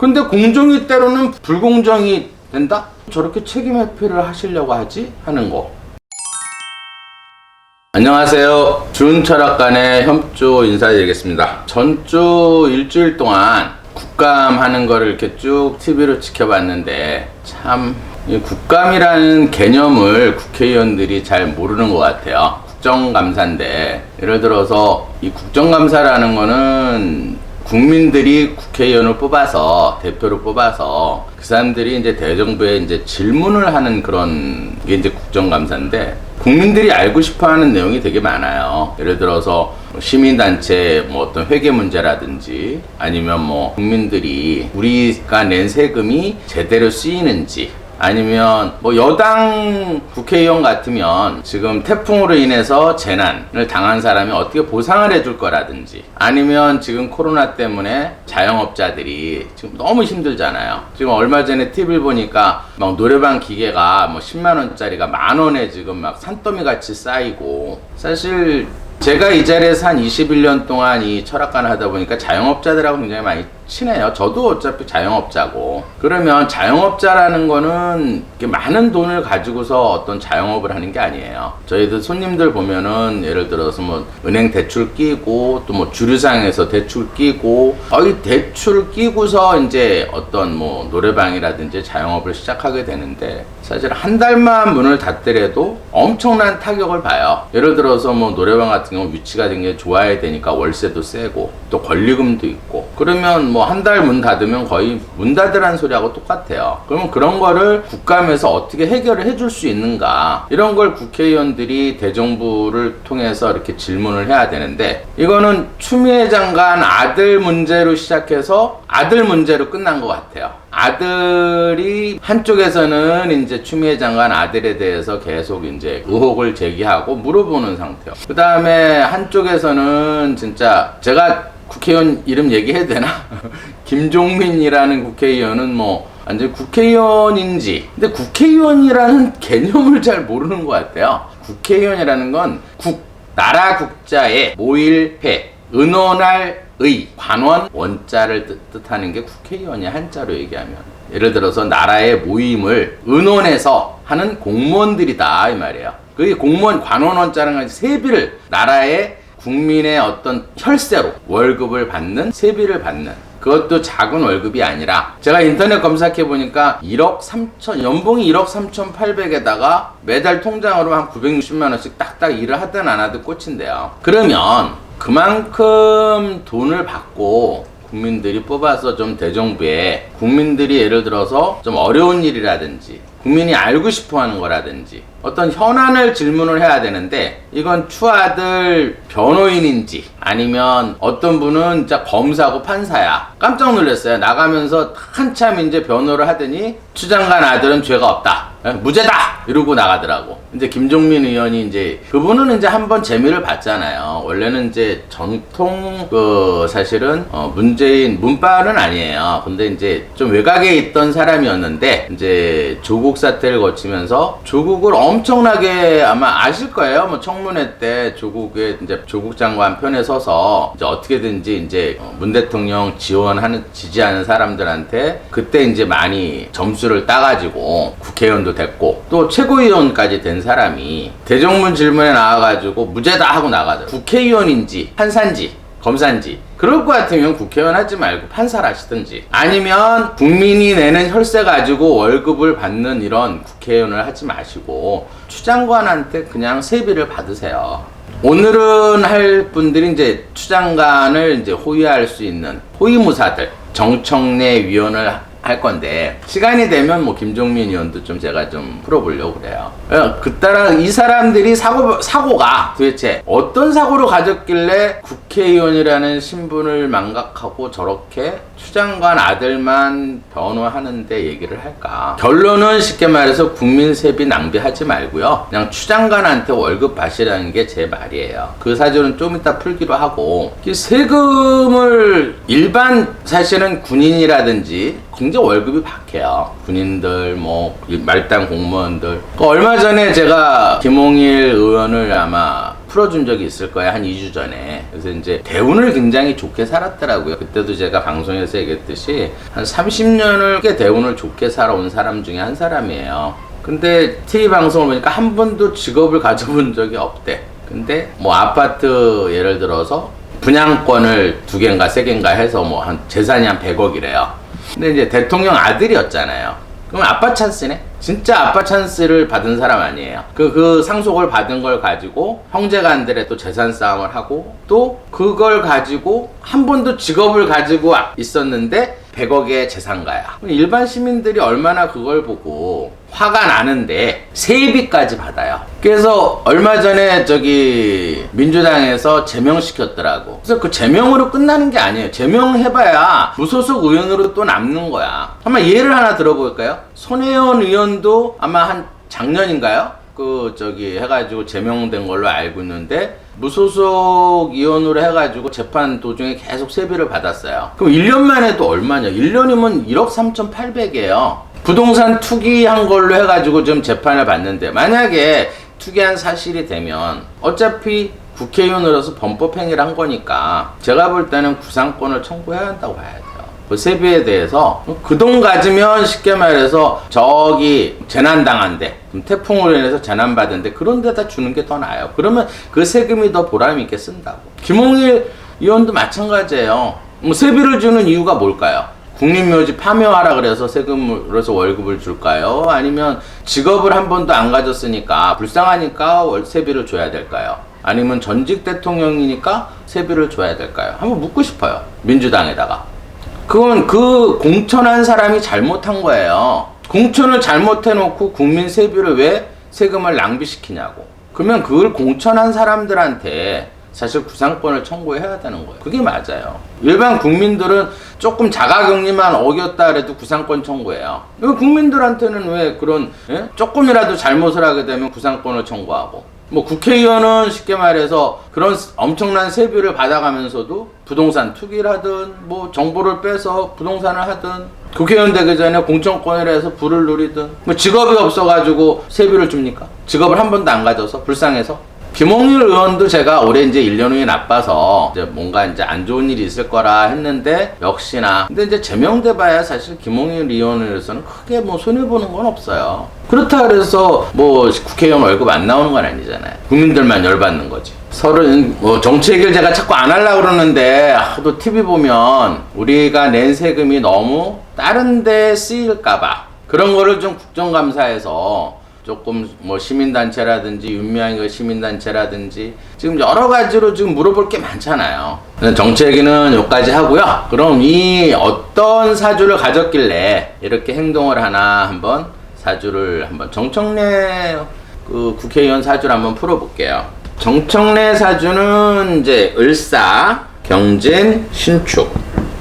근데 공정이 때로는 불공정이 된다? 저렇게 책임 회피를 하시려고 하지? 하는 거. 안녕하세요. 준철학관의 협조 인사드리겠습니다. 전주 일주일 동안 국감하는 거를 이렇게 쭉 TV로 지켜봤는데 참 이 국감이라는 개념을 국회의원들이 잘 모르는 것 같아요. 국정감사인데 예를 들어서 이 국정감사라는 거는 국민들이 국회의원을 뽑아서 대표를 뽑아서 그 사람들이 이제 대정부에 이제 질문을 하는 그런 게 이제 국정감사인데 국민들이 알고 싶어하는 내용이 되게 많아요. 예를 들어서 시민단체 뭐 어떤 회계 문제라든지 아니면 뭐 국민들이 우리가 낸 세금이 제대로 쓰이는지 아니면 뭐 여당 국회의원 같으면 지금 태풍으로 인해서 재난을 당한 사람이 어떻게 보상을 해줄 거라든지 아니면 지금 코로나 때문에 자영업자들이 지금 너무 힘들잖아요. 지금 얼마 전에 TV를 보니까 막 노래방 기계가 뭐 10만 원짜리가 만 원에 지금 막 산더미 같이 쌓이고 사실 제가 이 자리에서 한 21년 동안 이 철학관을 하다 보니까 자영업자들하고 굉장히 많이 친해요. 저도 어차피 자영업자고. 그러면 자영업자라는 거는 많은 돈을 가지고서 어떤 자영업을 하는 게 아니에요. 저희들 손님들 보면은 예를 들어서 뭐 은행 대출 끼고 또 뭐 주류상에서 대출 끼고 이 대출 끼고서 이제 어떤 뭐 노래방이라든지 자영업을 시작하게 되는데 사실 한 달만 문을 닫더라도 엄청난 타격을 봐요. 예를 들어서 뭐 노래방 같은 경우 위치가 되게 좋아야 되니까 월세도 세고 또 권리금도 있고 그러면 뭐 한 달 문 닫으면 거의 문 닫으라는 소리하고 똑같아요. 그러면 그런 거를 국감에서 어떻게 해결을 해줄 수 있는가 이런 걸 국회의원들이 대정부를 통해서 이렇게 질문을 해야 되는데 이거는 추미애 장관 아들 문제로 시작해서 아들 문제로 끝난 것 같아요. 아들이 한쪽에서는 이제 추미애 장관 아들에 대해서 계속 이제 의혹을 제기하고 물어보는 상태요. 그 다음에 한쪽에서는 진짜 제가 국회의원 이름 얘기해도 되나? 김종민이라는 국회의원은 뭐 완전 국회의원인지 근데 국회의원이라는 개념을 잘 모르는 것 같아요. 국회의원이라는 건 나라 국자의 모일회 의논할 의 관원 원자를 뜻하는 게 국회의원이야. 한자로 얘기하면 예를 들어서 나라의 모임을 의논해서 하는 공무원들이다 이 말이에요. 그 공무원 관원 원자라는 건 세비를 나라의 국민의 어떤 혈세로 월급을 받는 세비를 받는 그것도 작은 월급이 아니라 제가 인터넷 검색해 보니까 1억 3천 연봉이 1억 3,800에다가 매달 통장으로 한 960만 원씩 딱딱 일을 하든 안 하든 꽂힌대요. 그러면 그만큼 돈을 받고 국민들이 뽑아서 좀 대정부에 국민들이 예를 들어서 좀 어려운 일이라든지 국민이 알고 싶어 하는 거라든지 어떤 현안을 질문을 해야 되는데 이건 추아들 변호인인지 아니면 어떤 분은 진짜 검사고 판사야. 깜짝 놀랐어요. 나가면서 한참 이제 변호를 하더니 추 장관 아들은 죄가 없다. 무죄다! 이러고 나가더라고. 이제 김종민 의원이 이제 그분은 이제 한번 재미를 봤잖아요. 원래는 이제 전통 사실은 문재인 문파는 아니에요. 근데 이제 좀 외곽에 있던 사람이었는데 이제 조국 사태를 거치면서 조국을 엄청나게 아마 아실 거예요. 뭐 청문회 때 조국의 이제 조국 장관 편에 서서 이제 어떻게든지 이제 문 대통령 지지하는 사람들한테 그때 이제 많이 점수를 따가지고 국회의원도 됐고 또 최고위원까지 된 사람이 대정문 질문에 나와가지고 무죄다 하고 나가더라고요. 국회의원인지 판사인지 검사인지 그럴 것 같으면 국회의원 하지 말고 판사를 하시든지 아니면 국민이 내는 혈세 가지고 월급을 받는 이런 국회의원을 하지 마시고 추 장관한테 그냥 세비를 받으세요. 오늘은 할 분들이 이제 추 장관을 이제 호위할 수 있는 호위무사들 정청래 위원을 할 건데 시간이 되면 뭐 김종민 의원도 좀 제가 좀 풀어보려고 그래요. 그따라 이 사람들이 사고가 도대체 어떤 사고를 가졌길래 국회의원이라는 신분을 망각하고 저렇게 추 장관 아들만 변호하는데 얘기를 할까? 결론은 쉽게 말해서 국민 세비 낭비하지 말고요. 그냥 추 장관한테 월급 받으라는 게 제 말이에요. 그 사실은 좀 이따 풀기로 하고 세금을 일반 사실은 군인이라든지 굉장히 월급이 박해요. 군인들, 뭐 말단 공무원들. 얼마 전에 제가 김홍일 의원을 아마 풀어준 적이 있을 거예요. 한 2주 전에. 그래서 이제 대운을 굉장히 좋게 살았더라고요. 그때도 제가 방송에서 얘기했듯이 한 30년을 꽤 대운을 좋게 살아온 사람 중에 한 사람이에요. 근데 TV 방송을 보니까 한 번도 직업을 가져본 적이 없대. 근데 뭐 아파트 예를 들어서 분양권을 2개인가 3개인가 해서 뭐 한 재산이 한 100억이래요. 근데 이제 대통령 아들이었잖아요. 그럼 아빠 찬스네? 진짜 아빠 찬스를 받은 사람 아니에요. 그 상속을 받은 걸 가지고 형제간들의 또 재산 싸움을 하고 또 그걸 가지고 한 번도 직업을 가지고 있었는데 100억의 재산가야. 일반 시민들이 얼마나 그걸 보고 화가 나는데 세비까지 받아요. 그래서 얼마 전에 저기 민주당에서 제명시켰더라고. 그래서 그 제명으로 끝나는 게 아니에요. 제명해봐야 무소속 의원으로 또 남는 거야. 한번 예를 하나 들어볼까요? 손혜원 의원도 아마 한 작년인가요? 해가지고 제명된 걸로 알고 있는데, 무소속 의원으로 해가지고 재판 도중에 계속 세비를 받았어요. 그럼 1년 만에 또 얼마냐? 1년이면 1억 3,800이에요. 부동산 투기한 걸로 해가지고 지금 재판을 받는데, 만약에 투기한 사실이 되면 어차피 국회의원으로서 범법행위를 한 거니까 제가 볼 때는 구상권을 청구해야 한다고 봐야 돼요. 그 세비에 대해서 그 돈 가지면 쉽게 말해서 저기 재난당한데, 태풍으로 인해서 재난받은데 그런 데다 주는 게 더 나아요. 그러면 그 세금이 더 보람 있게 쓴다고. 김홍일 의원도 마찬가지예요. 뭐 세비를 주는 이유가 뭘까요? 국립묘지 파묘하라 그래서 세금으로서 월급을 줄까요? 아니면 직업을 한 번도 안 가졌으니까 불쌍하니까 세비를 줘야 될까요? 아니면 전직 대통령이니까 세비를 줘야 될까요? 한번 묻고 싶어요. 민주당에다가. 그건 그 공천한 사람이 잘못한 거예요. 공천을 잘못해놓고 국민 세비를 왜 세금을 낭비시키냐고. 그러면 그걸 공천한 사람들한테 사실 구상권을 청구해야 되는 거예요. 그게 맞아요. 일반 국민들은 조금 자가격리만 어겼다 그래도 구상권 청구해요. 국민들한테는 왜 그런 조금이라도 잘못을 하게 되면 구상권을 청구하고, 뭐 국회의원은 쉽게 말해서 그런 엄청난 세비를 받아가면서도 부동산 투기를 하든 뭐 정보를 빼서 부동산을 하든 국회의원 되기 전에 공천권을 해서 부를 누리든 뭐 직업이 없어가지고 세비를 줍니까? 직업을 한 번도 안 가져서 불쌍해서? 김홍일 의원도 제가 올해 이제 1년 후에 나빠서 이제 뭔가 이제 안 좋은 일이 있을 거라 했는데 역시나 근데 이제 제명돼 봐야 사실 김홍일 의원으로서는 크게 뭐 손해보는 건 없어요. 그렇다 그래서 뭐 국회의원 월급 안 나오는 건 아니잖아요. 국민들만 열받는 거지. 서로 뭐 정치 얘기를 제가 자꾸 안 하려고 그러는데 하도 TV 보면 우리가 낸 세금이 너무 다른 데 쓰일까봐 그런 거를 좀 국정감사에서 조금 뭐 시민단체라든지 윤미향 시민단체라든지 지금 여러 가지로 지금 물어볼 게 많잖아요. 정치 얘기는 여기까지 하고요. 그럼 이 어떤 사주를 가졌길래 이렇게 행동을 하나 한번 사주를 한번 정청래 그 국회의원 사주를 한번 풀어볼게요. 정청래 사주는 이제 을사, 경진, 신축.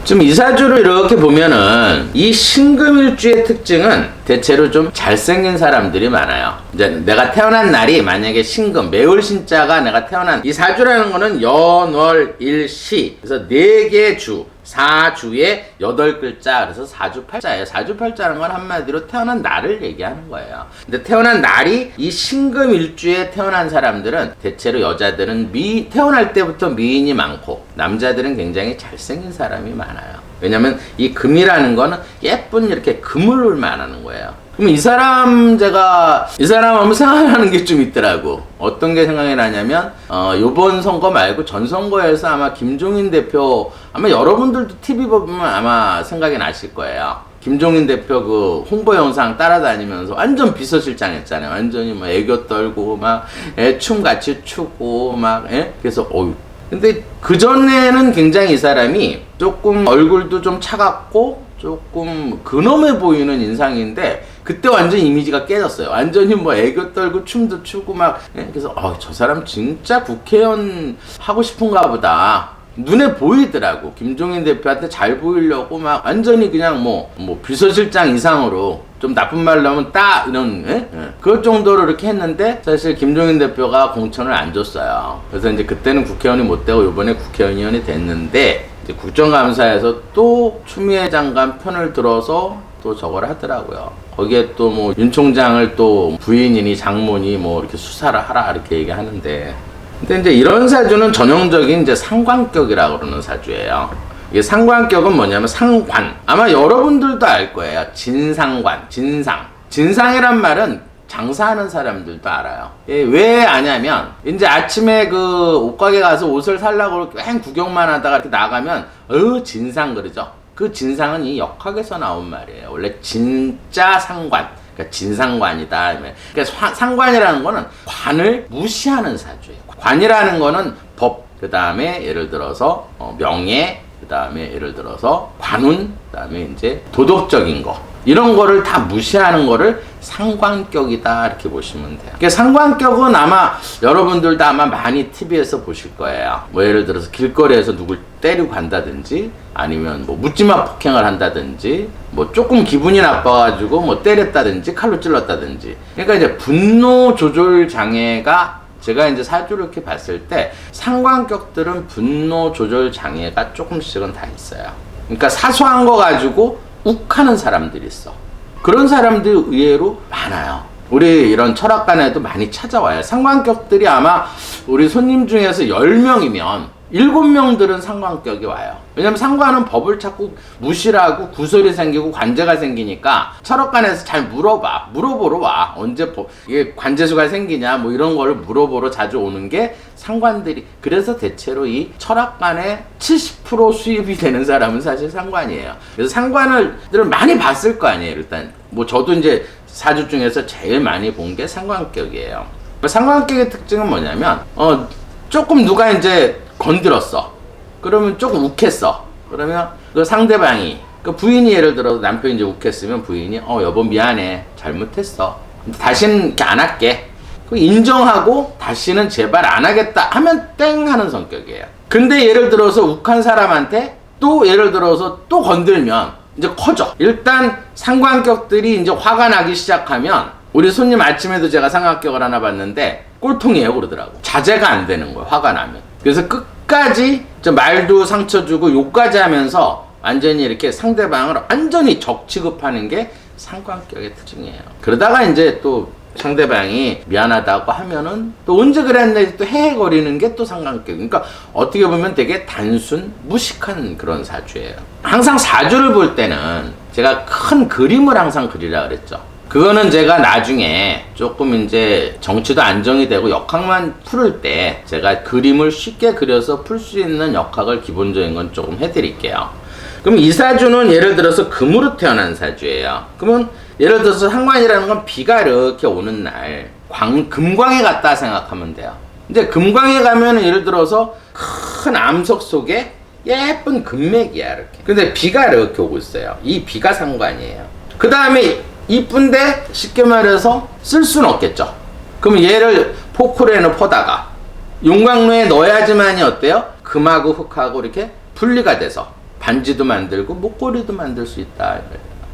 지금 이 사주를 이렇게 보면은 이 신금일주의 특징은 대체로 좀 잘생긴 사람들이 많아요. 이제 내가 태어난 날이 만약에 신금, 매월 신자가 내가 태어난 이 사주라는 거는 연월일시 그래서 4개 주 4주에 8글자 그래서 사주팔자예요. 사주팔자라는 건 한마디로 태어난 날을 얘기하는 거예요. 근데 태어난 날이 이 신금일주에 태어난 사람들은 대체로 여자들은 태어날 때부터 미인이 많고 남자들은 굉장히 잘생긴 사람이 많아요. 왜냐면 이 금이라는 거는 예쁜 이렇게 그물을 말하는 거예요. 그럼 이 사람 한번 생각하는 게 좀 있더라고. 어떤 게 생각이 나냐면 요번 선거 말고 전 선거에서 아마 김종인 대표 아마 여러분들도 TV 보면 아마 생각이 나실 거예요. 김종인 대표 그 홍보 영상 따라다니면서 완전 비서실장 했잖아요. 완전히 뭐 애교 떨고 막 춤 같이 추고 막 그래서 근데 그전에는 굉장히 이 사람이 조금 얼굴도 좀 차갑고 조금 근엄해 보이는 인상인데 그때 완전 이미지가 깨졌어요. 완전히 뭐 애교 떨고 춤도 추고 막 그래서 저 사람 진짜 국회의원 하고 싶은가 보다. 눈에 보이더라고. 김종인 대표한테 잘 보이려고 막 완전히 그냥 뭐 비서실장 이상으로 좀 나쁜 말로 하면 이런 그럴 정도로 이렇게 했는데 사실 김종인 대표가 공천을 안 줬어요. 그래서 이제 그때는 국회의원이 못 되고 이번에 국회의원이 됐는데 이제 국정감사에서 또 추미애 장관 편을 들어서 또 저걸 하더라고요. 거기에 또 뭐 윤 총장을 또 부인이니 장모니 뭐 이렇게 수사를 하라 이렇게 얘기하는데, 근데 이제 이런 사주는 전형적인 이제 상관격이라고 그러는 사주예요. 이게 상관격은 뭐냐면 상관. 아마 여러분들도 알 거예요. 진상관, 진상. 진상이란 말은 장사하는 사람들도 알아요. 왜 아냐면 이제 아침에 그 옷가게 가서 옷을 살라고 뺑 구경만 하다가 이렇게 나가면 진상 그러죠. 그 진상은 이 역학에서 나온 말이에요. 원래 진짜 상관, 그러니까 진상관이다. 그러니까 상관이라는 거는 관을 무시하는 사주예요. 관이라는 거는 법, 그 다음에 예를 들어서 명예, 그 다음에 예를 들어서 관운, 그 다음에 이제 도덕적인 거, 이런 거를 다 무시하는 거를 상관격이다 이렇게 보시면 돼요. 그러니까 상관격은 아마 여러분들도 아마 많이 TV에서 보실 거예요. 뭐 예를 들어서 길거리에서 누굴 때리고 간다든지, 아니면 뭐 묻지마 폭행을 한다든지, 뭐 조금 기분이 나빠가지고 뭐 때렸다든지 칼로 찔렀다든지. 그러니까 이제 분노 조절 장애가, 제가 이제 사주를 이렇게 봤을 때 상관격들은 분노 조절 장애가 조금씩은 다 있어요. 그러니까 사소한 거 가지고 욱하는 사람들이 있어. 그런 사람들이 의외로 많아요. 우리 이런 철학관에도 많이 찾아와요. 상관격들이 아마 우리 손님 중에서 10명이면 7명들은 상관격이 와요. 왜냐면 상관은 법을 자꾸 무시하고 구설이 생기고 관제가 생기니까 철학관에서 잘 물어보러 와. 언제 이게 관제수가 생기냐 뭐 이런 걸 물어보러 자주 오는 게 상관들이. 그래서 대체로 이 철학관에 70% 수입이 되는 사람은 사실 상관이에요. 그래서 상관들을 많이 봤을 거 아니에요. 일단 뭐 저도 이제 사주 중에서 제일 많이 본 게 상관격이에요. 상관격의 특징은 뭐냐면 조금 누가 이제 건드렸어. 그러면 조금 욱했어. 그러면 그 상대방이, 그 부인이 예를 들어서 남편이 이제 욱했으면 부인이 여보 미안해, 잘못했어, 다시는 이렇게 안 할게, 그 인정하고 다시는 제발 안 하겠다 하면 땡 하는 성격이에요. 근데 예를 들어서 욱한 사람한테 또 예를 들어서 또 건들면 이제 커져. 일단 상관격들이 이제 화가 나기 시작하면, 우리 손님 아침에도 제가 상관격을 하나 봤는데 꼴통이에요 그러더라고. 자제가 안 되는 거예요, 화가 나면. 그래서 끝까지 말도 상처 주고 욕까지 하면서 완전히 이렇게 상대방을 완전히 적 취급하는 게 상관격의 특징이에요. 그러다가 이제 또 상대방이 미안하다고 하면은 또 언제 그랬는지 또 헤헤거리는 게 또 상관격. 그러니까 어떻게 보면 되게 단순 무식한 그런 사주예요. 항상 사주를 볼 때는 제가 큰 그림을 항상 그리라 그랬죠. 그거는 제가 나중에 조금 이제 정치도 안정이 되고 역학만 풀을 때 제가 그림을 쉽게 그려서 풀 수 있는 역학을 기본적인 건 조금 해드릴게요. 그럼 이 사주는 예를 들어서 금으로 태어난 사주예요. 그러면 예를 들어서 상관이라는 건 비가 이렇게 오는 날 금광에 갔다 생각하면 돼요. 이제 금광에 가면 예를 들어서 큰 암석 속에 예쁜 금맥이야 이렇게. 근데 비가 이렇게 오고 있어요. 이 비가 상관이에요. 그 다음에 이쁜데 쉽게 말해서 쓸 수는 없겠죠. 그럼 얘를 포크레인을 퍼다가 용광로에 넣어야지만이 어때요? 금하고 흙하고 이렇게 분리가 돼서 반지도 만들고 목걸이도 만들 수 있다.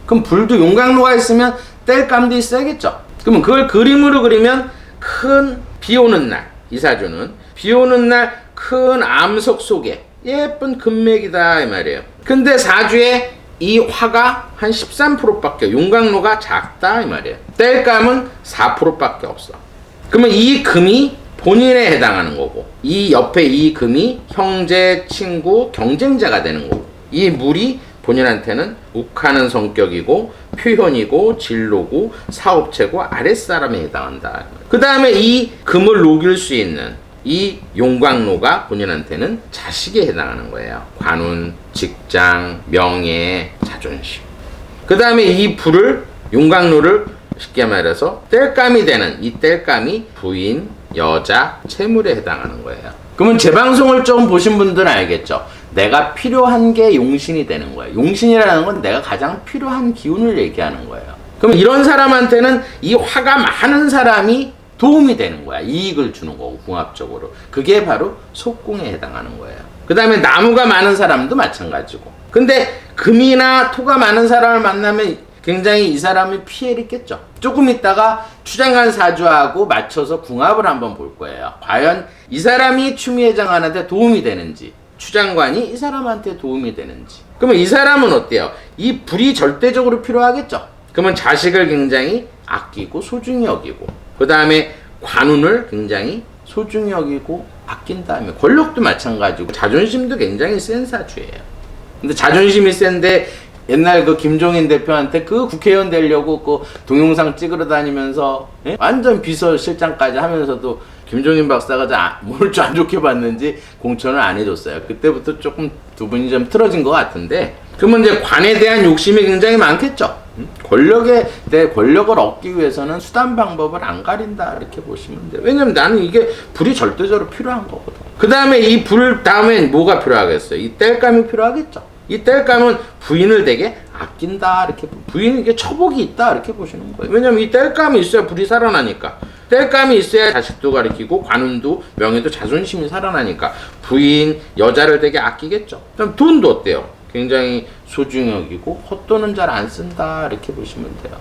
그럼 불도 용광로가 있으면 땔감도 있어야겠죠. 그러면 그걸 그림으로 그리면 큰 비 오는 날, 이 사주는 비 오는 날 큰 암석 속에 예쁜 금맥이다 이 말이에요. 근데 사주에 이 화가 한 13%밖에, 용광로가 작다 이 말이에요. 땔감은 4%밖에 없어. 그러면 이 금이 본인에 해당하는 거고, 이 옆에 이 금이 형제, 친구, 경쟁자가 되는 거고, 이 물이 본인한테는 욱하는 성격이고 표현이고 진로고 사업체고 아랫사람에 해당한다. 그 다음에 이 금을 녹일 수 있는 이 용광로가 본인한테는 자식에 해당하는 거예요. 관운, 직장, 명예, 자존심. 그 다음에 이 불을, 용광로를 쉽게 말해서 땔감이 되는 이 땔감이 부인, 여자, 채물에 해당하는 거예요. 그러면 제 방송을 좀 보신 분들은 알겠죠. 내가 필요한 게 용신이 되는 거예요. 용신이라는 건 내가 가장 필요한 기운을 얘기하는 거예요. 그럼 이런 사람한테는 이 화가 많은 사람이 도움이 되는 거야. 이익을 주는 거고 궁합적으로. 그게 바로 속궁에 해당하는 거예요. 그 다음에 나무가 많은 사람도 마찬가지고. 근데 금이나 토가 많은 사람을 만나면 굉장히 이 사람이 피해를 입겠죠. 조금 있다가 추장간 사주하고 맞춰서 궁합을 한번 볼 거예요. 과연 이 사람이 추미애 장관한테 도움이 되는지, 추장관이 이 사람한테 도움이 되는지. 그러면 이 사람은 어때요? 이 불이 절대적으로 필요하겠죠. 그러면 자식을 굉장히 아끼고 소중히 여기고, 그 다음에 관운을 굉장히 소중히 여기고 아낀 다음에, 권력도 마찬가지고 자존심도 굉장히 센 사주예요. 근데 자존심이 센데 옛날 그 김종인 대표한테 그 국회의원 되려고 그 동영상 찍으러 다니면서 완전 비서실장까지 하면서도 김종인 박사가 뭘 좀 안 좋게 봤는지 공천을 안 해줬어요. 그때부터 조금 두 분이 좀 틀어진 것 같은데, 그러면 이제 관에 대한 욕심이 굉장히 많겠죠. 권력에 대해 권력을 얻기 위해서는 수단 방법을 안 가린다 이렇게 보시면 돼요. 왜냐면 나는 이게 불이 절대적으로 필요한 거거든. 그 다음에 이 불 다음엔 뭐가 필요하겠어요? 이 땔감이 필요하겠죠. 이 땔감은 부인을 되게 아낀다 이렇게, 부인은 이게 처복이 있다 이렇게 보시는 거예요. 왜냐면 이 땔감이 있어야 불이 살아나니까. 땔감이 있어야 자식도 가리키고 관운도 명예도 자존심이 살아나니까 부인 여자를 되게 아끼겠죠. 그럼 돈도 어때요? 굉장히 소중히 여기고 헛돈은 잘 안 쓴다 이렇게 보시면 돼요.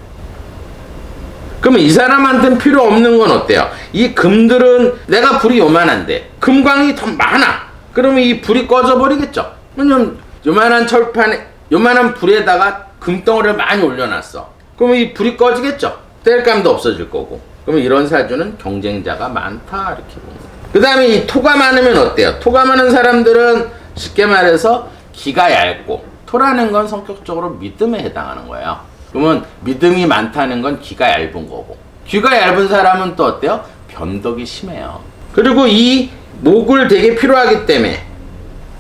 그러면 이 사람한테는 필요 없는 건 어때요? 이 금들은 내가 불이 요만한데 금광이 더 많아. 그러면 이 불이 꺼져버리겠죠. 왜냐면 요만한 철판에 요만한 불에다가 금덩어리를 많이 올려놨어. 그러면 이 불이 꺼지겠죠. 땔감도 없어질 거고. 그러면 이런 사주는 경쟁자가 많다 이렇게 보는 거예요. 그 다음에 이 토가 많으면 어때요? 토가 많은 사람들은 쉽게 말해서 기가 얇고, 토라는 건 성격적으로 믿음에 해당하는 거예요. 그러면 믿음이 많다는 건 기가 얇은 거고, 기가 얇은 사람은 또 어때요? 변덕이 심해요. 그리고 이 목을 되게 필요하기 때문에,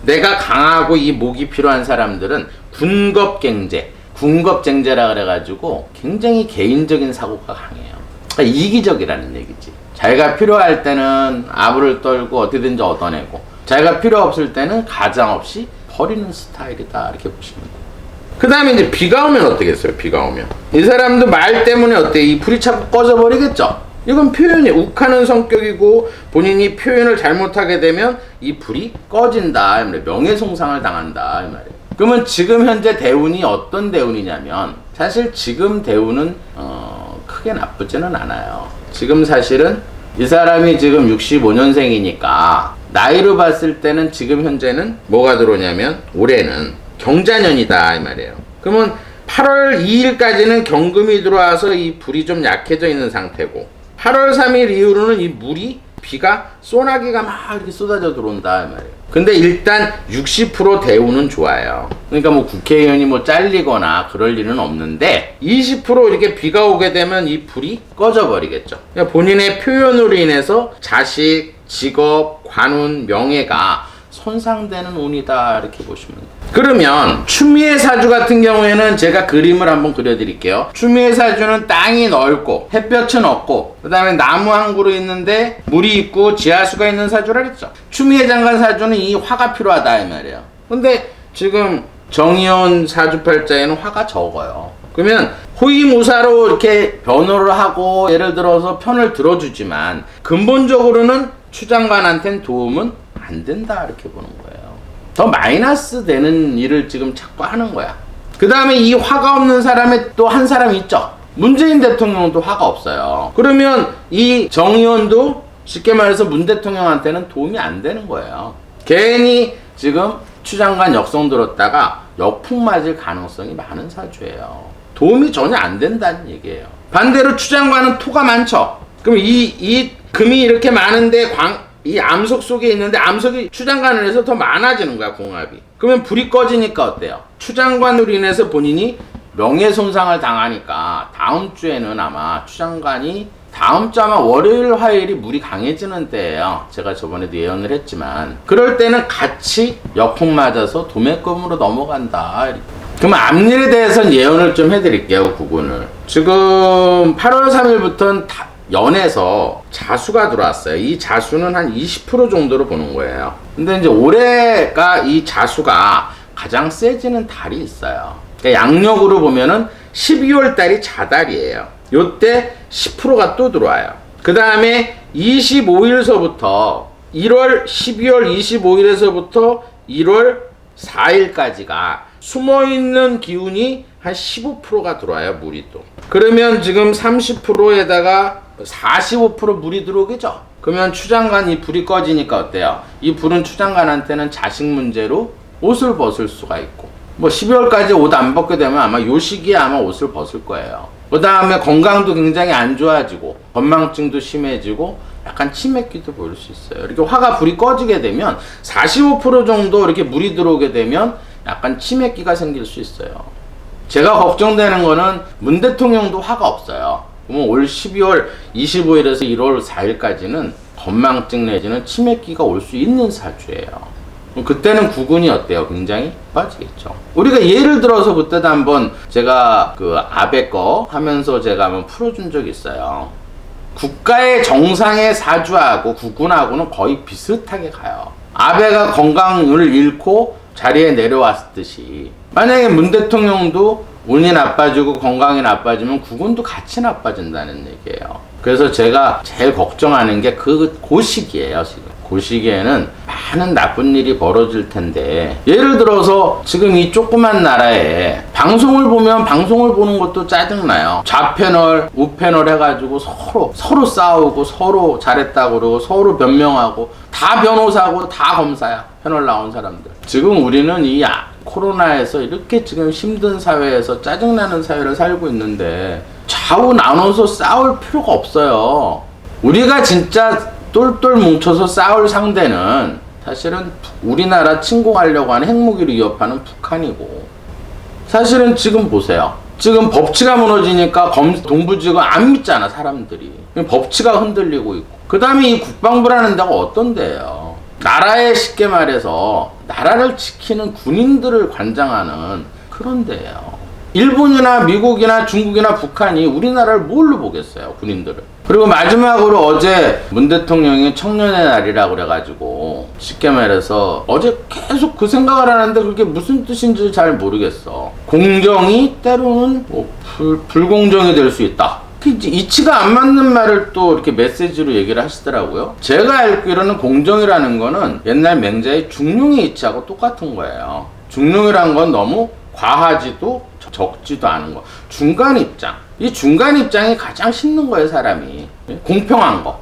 내가 강하고 이 목이 필요한 사람들은 군겁쟁제라 그래가지고 굉장히 개인적인 사고가 강해요. 그러니까 이기적이라는 얘기지. 자기가 필요할 때는 아부를 떨고 어떻게든지 얻어내고, 자기가 필요 없을 때는 가장없이 버리는 스타일이다 이렇게 보시면 돼요. 그 다음에 이제 비가 오면 어떻겠어요? 비가 오면 이 사람도 말 때문에 어때? 이 불이 자꾸 꺼져버리겠죠. 이건 표현이 욱하는 성격이고, 본인이 표현을 잘못하게 되면 이 불이 꺼진다, 명예훼손상을 당한다 이 말이에요. 그러면 지금 현재 대운이 어떤 대운이냐면, 사실 지금 대운은 크게 나쁘지는 않아요. 지금 사실은 이 사람이 지금 65년생이니까 나이로 봤을 때는 지금 현재는 뭐가 들어오냐면, 올해는 경자년이다 이 말이에요. 그러면 8월 2일까지는 경금이 들어와서 이 불이 좀 약해져 있는 상태고, 8월 3일 이후로는 이 물이, 비가, 소나기가 막 이렇게 쏟아져 들어온다 이 말이에요. 근데 일단 60% 대우는 좋아요. 그러니까 뭐 국회의원이 뭐 잘리거나 그럴 일은 없는데, 20% 이렇게 비가 오게 되면 이 불이 꺼져 버리겠죠. 그러니까 본인의 표현으로 인해서 자식, 직업, 관운, 명예가 손상되는 운이다 이렇게 보시면 돼요. 그러면 추미애 사주 같은 경우에는 제가 그림을 한번 그려드릴게요. 추미애 사주는 땅이 넓고 햇볕은 없고, 그 다음에 나무 한 그루 있는데 물이 있고 지하수가 있는 사주라 그랬죠. 추미애 장관 사주는 이 화가 필요하다 이 말이에요. 근데 지금 정의원 사주팔자에는 화가 적어요. 그러면 호위무사로 이렇게 변호를 하고 예를 들어서 편을 들어주지만 근본적으로는 추장관한테는 도움은 안 된다 이렇게 보는 거예요. 더 마이너스 되는 일을 지금 자꾸 하는 거야. 그 다음에 이 화가 없는 사람에 또 한 사람이 있죠. 문재인 대통령도 화가 없어요. 그러면 이 정의원도 쉽게 말해서 문 대통령한테는 도움이 안 되는 거예요. 괜히 지금 추장관 역성 들었다가 역풍 맞을 가능성이 많은 사주예요. 도움이 전혀 안 된다는 얘기예요. 반대로 추장관은 토가 많죠. 그럼 이 금이 이렇게 많은데 이 암석 속에 있는데 암석이 추장관을 해서 더 많아지는 거야, 공합이. 그러면 불이 꺼지니까 어때요? 추장관으로 인해서 본인이 명예손상을 당하니까 다음 주에는 아마 추장관이, 다음 주 아마 월요일, 화요일이 물이 강해지는 때예요. 제가 저번에도 예언을 했지만, 그럴 때는 같이 역풍 맞아서 도매금으로 넘어간다. 그러면 앞일에 대해서는 예언을 좀 해드릴게요, 구분을. 지금 8월 3일부터는 연에서 자수가 들어왔어요. 이 자수는 한 20% 정도로 보는 거예요. 근데 이제 올해가 이 자수가 가장 세지는 달이 있어요. 그러니까 양력으로 보면은 12월 달이 자달이에요. 요때 10%가 또 들어와요. 그 다음에 25일서부터 12월 25일에서부터 1월 4일까지가 숨어있는 기운이 한 15%가 들어와요, 물이 또. 그러면 지금 30%에다가 45% 물이 들어오겠죠? 그러면 추장관 이 불이 꺼지니까 어때요? 이 불은 추장관한테는 자식 문제로 옷을 벗을 수가 있고, 뭐 12월까지 옷 안 벗게 되면 아마 요 시기에 아마 옷을 벗을 거예요. 그 다음에 건강도 굉장히 안 좋아지고 건망증도 심해지고 약간 치매기도 보일 수 있어요. 이렇게 화가 불이 꺼지게 되면 45% 정도 이렇게 물이 들어오게 되면 약간 치매기가 생길 수 있어요. 제가 걱정되는 거는 문 대통령도 화가 없어요. 그러면 올 12월 25일에서 1월 4일까지는 건망증 내지는 치매기가 올 수 있는 사주예요. 그때는 국운이 어때요? 굉장히 빠지겠죠. 우리가 예를 들어서 그때도 한번 제가 그 아베 거 하면서 제가 한번 풀어준 적이 있어요. 국가의 정상의 사주하고 국운하고는 거의 비슷하게 가요. 아베가 건강을 잃고 자리에 내려왔듯이 만약에 문 대통령도 운이 나빠지고 건강이 나빠지면 국운도 같이 나빠진다는 얘기예요. 그래서 제가 제일 걱정하는 게 그 시기예요. 지금 그 시기에는 많은 나쁜 일이 벌어질 텐데, 예를 들어서 지금 이 조그만 나라에 방송을 보면 방송을 보는 것도 짜증나요. 좌패널 우패널 해가지고 서로 싸우고 서로 잘했다고 그러고 서로 변명하고, 다 변호사고 다 검사야, 패널 나온 사람들. 지금 우리는 이 코로나에서 이렇게 지금 힘든 사회에서 짜증나는 사회를 살고 있는데 좌우 나눠서 싸울 필요가 없어요. 우리가 진짜 똘똘 뭉쳐서 싸울 상대는 사실은 우리나라 침공하려고 하는 핵무기를 위협하는 북한이고, 사실은 지금 보세요. 지금 법치가 무너지니까 동부지가 안 믿잖아, 사람들이. 법치가 흔들리고 있고. 그 다음에 이 국방부라는 데가 어떤 데예요? 나라에 쉽게 말해서 나라를 지키는 군인들을 관장하는 그런 데예요. 일본이나 미국이나 중국이나 북한이 우리나라를 뭘로 보겠어요, 군인들을. 그리고 마지막으로 어제 문 대통령이 청년의 날이라고 그래가지고 쉽게 말해서 어제 계속 그 생각을 하는데 그게 무슨 뜻인지 잘 모르겠어. 공정이 때로는 뭐 불공정이 될 수 있다. 이치가 안 맞는 말을 또 이렇게 메시지로 얘기를 하시더라고요. 제가 알기로는 공정이라는 거는 옛날 맹자의 중용의 이치하고 똑같은 거예요. 중용이라는 건 너무 과하지도 적지도 않은 거. 중간 입장. 이 중간 입장이 가장 쉽는 거예요, 사람이. 공평한 거.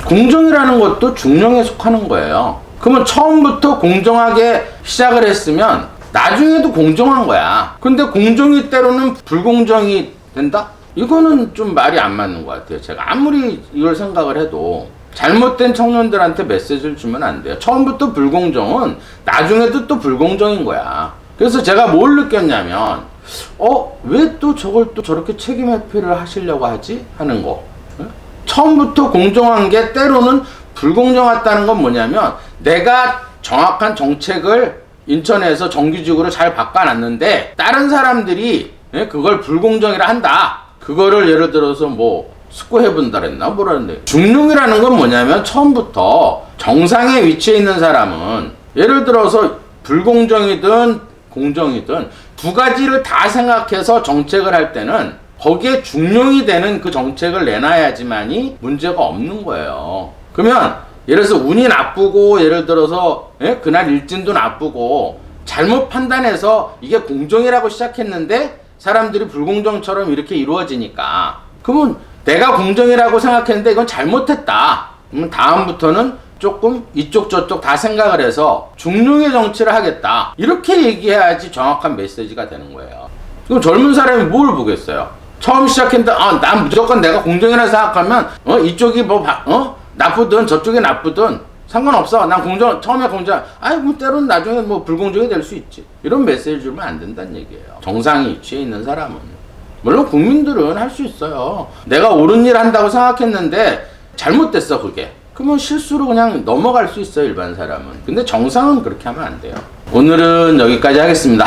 공정이라는 것도 중용에 속하는 거예요. 그러면 처음부터 공정하게 시작을 했으면 나중에도 공정한 거야. 근데 공정이 때로는 불공정이 된다? 이거는 좀 말이 안 맞는 것 같아요. 제가 아무리 이걸 생각을 해도 잘못된 청년들한테 메시지를 주면 안 돼요. 처음부터 불공정은 나중에도 또 불공정인 거야. 그래서 제가 뭘 느꼈냐면 왜 또 저걸 또 저렇게 책임 회피를 하시려고 하지? 하는 거. 처음부터 공정한 게 때로는 불공정했다는 건 뭐냐면, 내가 정확한 정책을 인천에서 정규직으로 잘 바꿔놨는데 다른 사람들이 그걸 불공정이라 한다. 그거를 예를 들어서 뭐 숙고해본다 그랬나? 뭐라는데. 중용이라는 건 뭐냐면 처음부터 정상의 위치에 있는 사람은 예를 들어서 불공정이든 공정이든 두 가지를 다 생각해서 정책을 할 때는 거기에 중용이 되는 그 정책을 내놔야지만이 문제가 없는 거예요. 그러면 예를 들어서 운이 나쁘고 예를 들어서 그날 일진도 나쁘고 잘못 판단해서 이게 공정이라고 시작했는데 사람들이 불공정처럼 이렇게 이루어지니까, 그러면 내가 공정이라고 생각했는데 이건 잘못했다. 그러면 다음부터는 조금 이쪽 저쪽 다 생각을 해서 중용의 정치를 하겠다. 이렇게 얘기해야지 정확한 메시지가 되는 거예요. 그럼 젊은 사람이 뭘 보겠어요? 처음 시작했는데 난 무조건 내가 공정이라 생각하면 이쪽이 뭐 나쁘든 저쪽이 나쁘든 상관없어. 난 처음에 공정, 뭐 때로는 나중에 뭐 불공정이 될 수 있지. 이런 메시지 주면 안 된다는 얘기예요. 정상이 위치에 있는 사람은. 물론 국민들은 할 수 있어요. 내가 옳은 일 한다고 생각했는데 잘못됐어, 그게. 그러면 실수로 그냥 넘어갈 수 있어요, 일반 사람은. 근데 정상은 그렇게 하면 안 돼요. 오늘은 여기까지 하겠습니다.